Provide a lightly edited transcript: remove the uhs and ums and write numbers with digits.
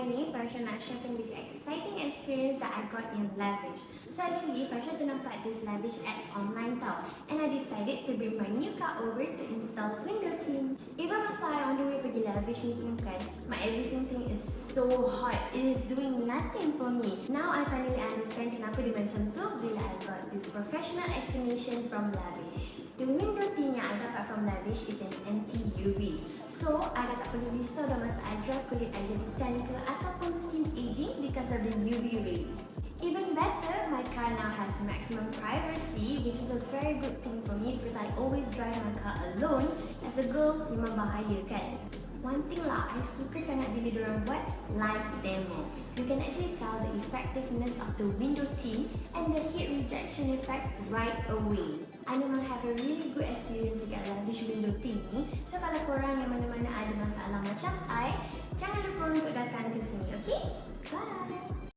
ni, Farsha nak sharekan this exciting experience that I got in Lavish. So actually, Farsha ternampak this Lavish ads online tau, and I decided to bring my new car over to install window tint. Even masa I on the way pergi Lavish ni pun kan, my existing thing is so hot. It is doing nothing for me. Now I finally understand kenapa dia macam tu bila I got this professional explanation from Lavish. The window tint yang I dapat from Lavish is an anti-UV. So, I dah tak perlu risau dah masa I drive kulit I jadi tan ke ataupun skin aging because of the UV rays. Even better, my car now has maximum privacy, which is a very good thing for me because I always drive my car alone. As a girl, memang bahaya kan? One thing lah, I suka sangat bila diorang buat live demo. You can actually tell the effectiveness of the window tint and the heat rejection effect right away. I memang have a really good experience dekat Lavish Window Tint ni. So kalau korang yang mana-mana ada masalah macam I,